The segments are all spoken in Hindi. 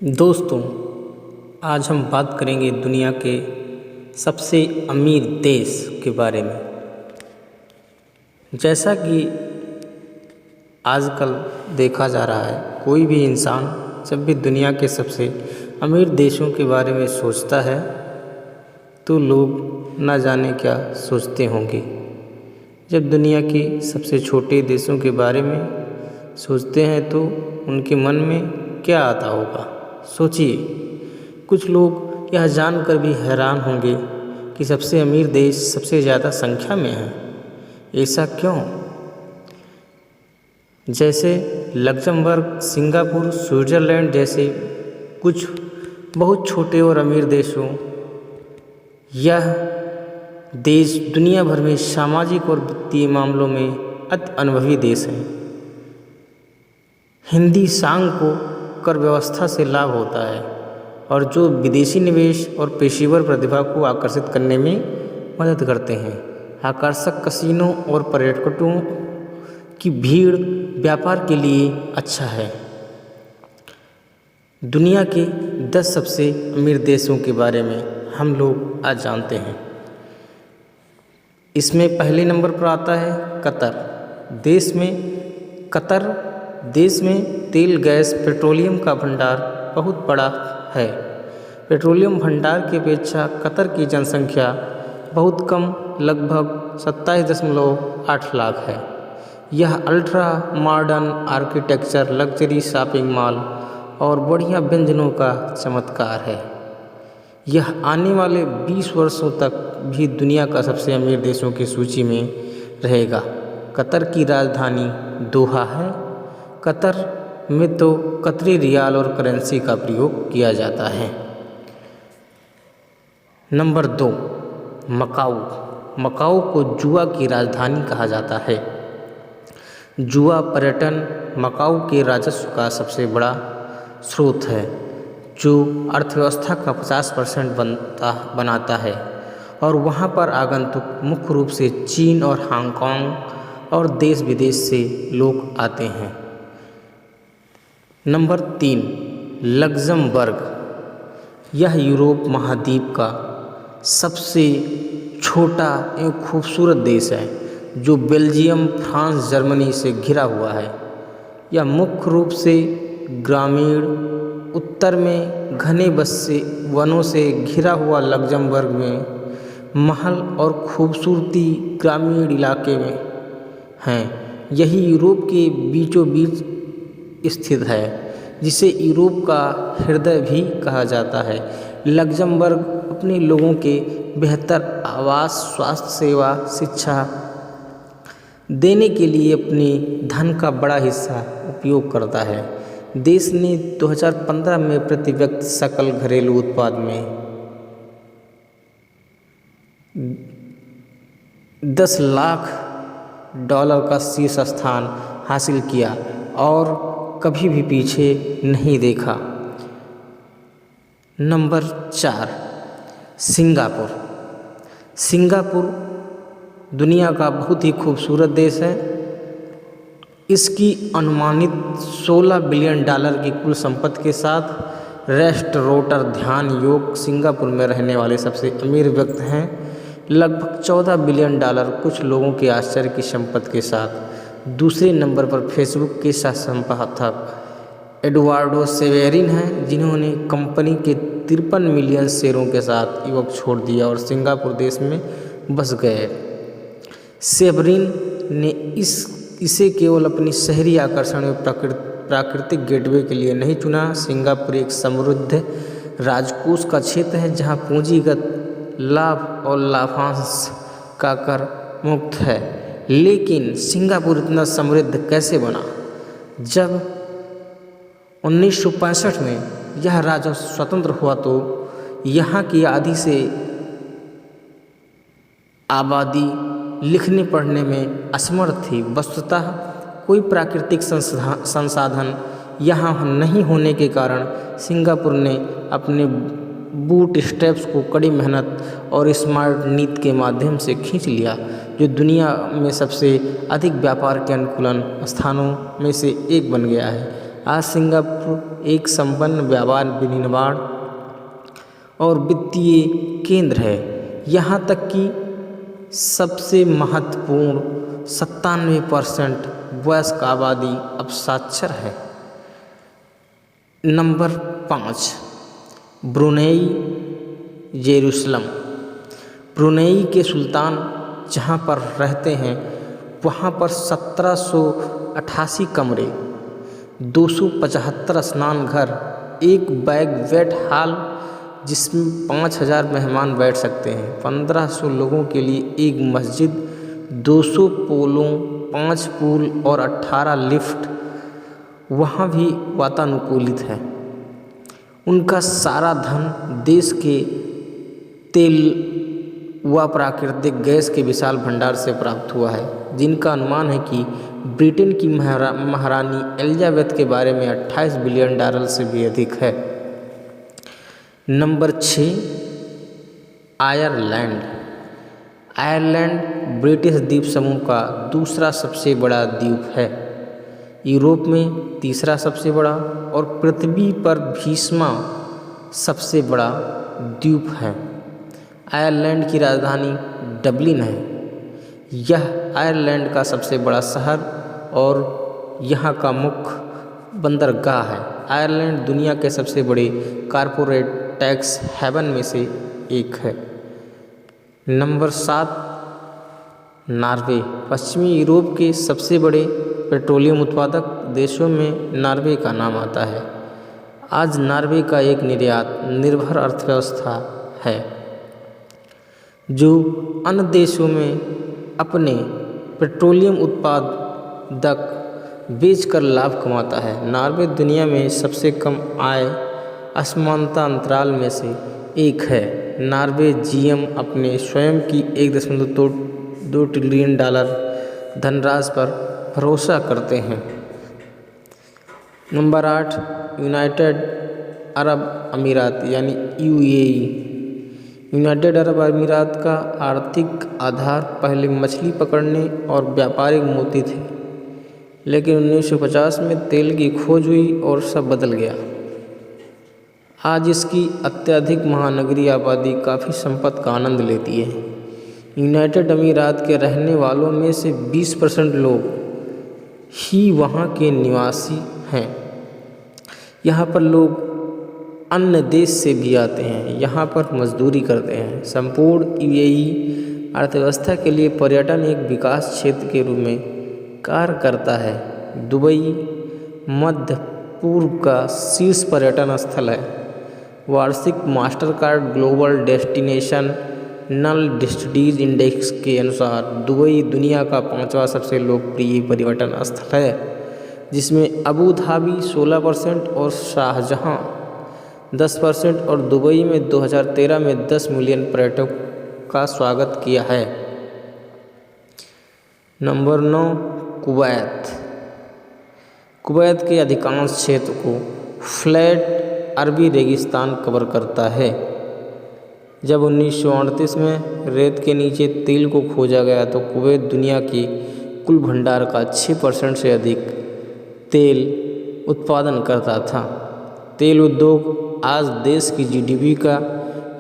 दोस्तों, आज हम बात करेंगे दुनिया के सबसे अमीर देश के बारे में। जैसा कि आजकल देखा जा रहा है, कोई भी इंसान जब भी दुनिया के सबसे अमीर देशों के बारे में सोचता है तो लोग न जाने क्या सोचते होंगे। जब दुनिया के सबसे छोटे देशों के बारे में सोचते हैं तो उनके मन में क्या आता होगा, सोचिए। कुछ लोग यह जानकर भी हैरान होंगे कि सबसे अमीर देश सबसे ज़्यादा संख्या में है। ऐसा क्यों? जैसे लग्जमबर्ग, सिंगापुर, स्विट्ज़रलैंड जैसे कुछ बहुत छोटे और अमीर देशों, यह देश दुनिया भर में सामाजिक और वित्तीय मामलों में अति अनुभवी देश हैं। हिंदी सांग को कर व्यवस्था से लाभ होता है और जो विदेशी निवेश और पेशेवर प्रतिभा को आकर्षित करने में मदद करते हैं। आकर्षक कसिनो और पर्यटकों की भीड़ व्यापार के लिए अच्छा है। दुनिया के 10 सबसे अमीर देशों के बारे में हम लोग आज जानते हैं। इसमें पहले नंबर पर आता है कतर। देश में तेल, गैस, पेट्रोलियम का भंडार बहुत बड़ा है। पेट्रोलियम भंडार की अपेक्षा कतर की जनसंख्या बहुत कम, लगभग 27.8 लाख है। यह ultra modern architecture, luxury shopping mall और बढ़िया व्यंजनों का चमत्कार है। यह आने वाले 20 वर्षों तक भी दुनिया का सबसे अमीर देशों की सूची में रहेगा। कतर की राजधानी दोहा है। कतर में तो कतरी रियाल और करेंसी का प्रयोग किया जाता है। नंबर 2, मकाऊ। मकाऊ को जुआ की राजधानी कहा जाता है। जुआ पर्यटन मकाऊ के राजस्व का सबसे बड़ा स्रोत है, जो अर्थव्यवस्था का 50% बनाता है और वहाँ पर आगंतुक मुख्य रूप से चीन और हांगकांग और देश विदेश से लोग आते हैं। Number 3, Luxembourg. यह यूरोप महाद्वीप का सबसे छोटा एवं खूबसूरत देश है, जो बेल्जियम, फ्रांस, जर्मनी से घिरा हुआ है। यह मुख्य रूप से ग्रामीण, उत्तर में घने बसे वनों से घिरा हुआ लग्जमबर्ग में महल और खूबसूरती ग्रामीण इलाके में हैं। यही यूरोप के बीचों बीच स्थित है, जिसे यूरोप का हृदय भी कहा जाता है। लग्जमबर्ग अपने लोगों के बेहतर आवास, स्वास्थ्य सेवा, शिक्षा देने के लिए अपने धन का बड़ा हिस्सा उपयोग करता है। देश ने 2015 में प्रति व्यक्ति सकल घरेलू उत्पाद में $10 लाख का शीर्ष स्थान हासिल किया और कभी भी पीछे नहीं देखा। Number 4, Singapore. सिंगापुर दुनिया का बहुत ही खूबसूरत देश है। इसकी अनुमानित $16 बिलियन की कुल संपत्ति के साथ रेस्टोरेंट ध्यान योग सिंगापुर में रहने वाले सबसे अमीर व्यक्ति हैं। लगभग $14 बिलियन कुछ लोगों के आश्चर्य की संपत्ति के साथ। दूसरे नंबर पर फेसबुक के संस्थापक एडुआर्डो सेवेरिन हैं, जिन्होंने कंपनी के 53 मिलियन शेयरों के साथ यूरोप छोड़ दिया और सिंगापुर देश में बस गए। सेवेरिन ने इसे केवल अपनी शहरी आकर्षण और प्राकृतिक गेटवे के लिए नहीं चुना। सिंगापुर एक समृद्ध राजकोष का क्षेत्र है, जहां पूंजीगत लाभ और लाभांश का कर मुक्त है। लेकिन सिंगापुर इतना समृद्ध कैसे बना? जब 1965 में यह राज्य स्वतंत्र हुआ तो यहाँ की आधी से आबादी लिखने पढ़ने में असमर्थ थी। वस्तुतः कोई प्राकृतिक संसाधन यहाँ नहीं होने के कारण सिंगापुर ने अपने बूट स्ट्रैप्स को कड़ी मेहनत और स्मार्ट नीति के माध्यम से खींच लिया, जो दुनिया में सबसे अधिक व्यापार के अनुकूलन स्थानों में से एक बन गया है। आज सिंगापुर एक संपन्न व्यापार विनिर्माण और वित्तीय केंद्र है। यहाँ तक कि सबसे महत्वपूर्ण 97% वयस्क आबादी अब साक्षर है। Number 5, Brunei Jerusalem. ब्रुनेई के सुल्तान जहाँ पर रहते हैं वहाँ पर 1788 कमरे, 275 स्नान घर, एक बैंक्वेट हॉल जिसमें 5000 मेहमान बैठ सकते हैं, 1500 लोगों के लिए एक मस्जिद, 200 पोलों, 5 पूल और 18 लिफ्ट वहाँ भी वातानुकूलित है। उनका सारा धन देश के तेल व प्राकृतिक गैस के विशाल भंडार से प्राप्त हुआ है, जिनका अनुमान है कि ब्रिटेन की महारानी एलिजाबेथ के बारे में 28 बिलियन डॉलर से भी अधिक है। Number 6, Ireland. आयरलैंड ब्रिटिश द्वीप समूह का दूसरा सबसे बड़ा द्वीप है, यूरोप में तीसरा सबसे बड़ा और पृथ्वी पर 20वां सबसे बड़ा द्वीप है। आयरलैंड की राजधानी डबलिन है। यह आयरलैंड का सबसे बड़ा शहर और यहाँ का मुख्य बंदरगाह है। आयरलैंड दुनिया के सबसे बड़े कॉरपोरेट टैक्स हेवन में से एक है। Number 7, Norway. पश्चिमी यूरोप के सबसे बड़े पेट्रोलियम उत्पादक देशों में नॉर्वे का नाम आता है। आज नॉर्वे का एक निर्यात निर्भर अर्थव्यवस्था है जो अन्य देशों में अपने पेट्रोलियम उत्पादक बेचकर लाभ कमाता है। नॉर्वे दुनिया में सबसे कम आय असमानता अंतराल में से एक है। नॉर्वे जीएम अपने स्वयं की 1.2 ट्रिलियन डॉलर धनराशि पर भरोसा करते हैं। नंबर 8, यूनाइटेड अरब अमीरात यानी यूएई। यूनाइटेड अरब अमीरात का आर्थिक आधार पहले मछली पकड़ने और व्यापारिक मोती थे, लेकिन 1950 में तेल की खोज हुई और सब बदल गया। आज इसकी अत्यधिक महानगरीय आबादी काफ़ी संपत्ति का आनंद लेती है। यूनाइटेड अमीरात के रहने वालों में से 20% लोग ही वहाँ के निवासी हैं। यहाँ पर लोग अन्य देश से भी आते हैं, यहाँ पर मजदूरी करते हैं। संपूर्ण यूएई अर्थव्यवस्था के लिए पर्यटन एक विकास क्षेत्र के रूप में कार्य करता है। दुबई मध्य पूर्व का शीर्ष पर्यटन स्थल है। वार्षिक मास्टर कार्ड ग्लोबल डेस्टिनेशन नल डिस्ट्रीज इंडेक्स के अनुसार दुबई दुनिया का 5वां सबसे लोकप्रिय पर्यटन स्थल है, जिसमें अबू धाबी 16% और शारजाह 10% और दुबई में 2013 में 10 मिलियन पर्यटकों का स्वागत किया है। Number 9, Kuwait. कुवैत के अधिकांश क्षेत्र को फ्लैट अरबी रेगिस्तान कवर करता है। जब 1938 में रेत के नीचे तेल को खोजा गया तो कुवैत दुनिया के कुल भंडार का 6% से अधिक तेल उत्पादन करता था। तेल उद्योग आज देश की जीडीपी का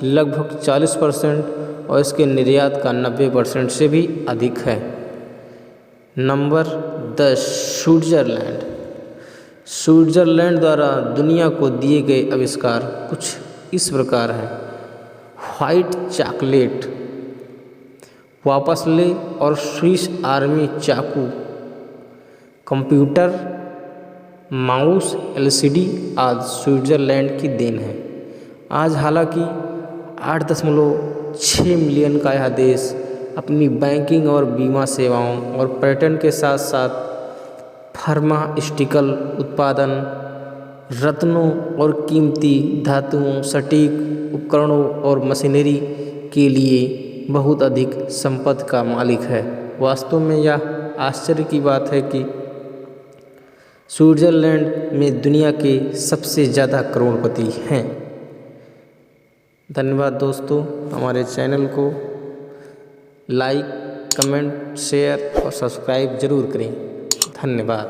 लगभग 40% और इसके निर्यात का 90% से भी अधिक है। Number 10, Switzerland. स्विट्ज़रलैंड द्वारा दुनिया को दिए गए आविष्कार कुछ इस प्रकार हैं। व्हाइट चॉकलेट, वापस ले और स्विस आर्मी चाकू, कंप्यूटर, माउस, एलसीडी आज स्विट्ज़रलैंड की देन है। आज हालांकि 8.6 मिलियन का यह देश अपनी बैंकिंग और बीमा सेवाओं और पर्यटन के साथ साथ फार्मास्यूटिकल उत्पादन, रत्नों और कीमती धातुओं, सटीक उपकरणों और मशीनरी के लिए बहुत अधिक संपत्ति का मालिक है। वास्तव में यह आश्चर्य की बात है कि स्विट्ज़रलैंड में दुनिया के सबसे ज़्यादा करोड़पति हैं। धन्यवाद दोस्तों, हमारे चैनल को लाइक, कमेंट, शेयर और सब्सक्राइब ज़रूर करें। धन्यवाद।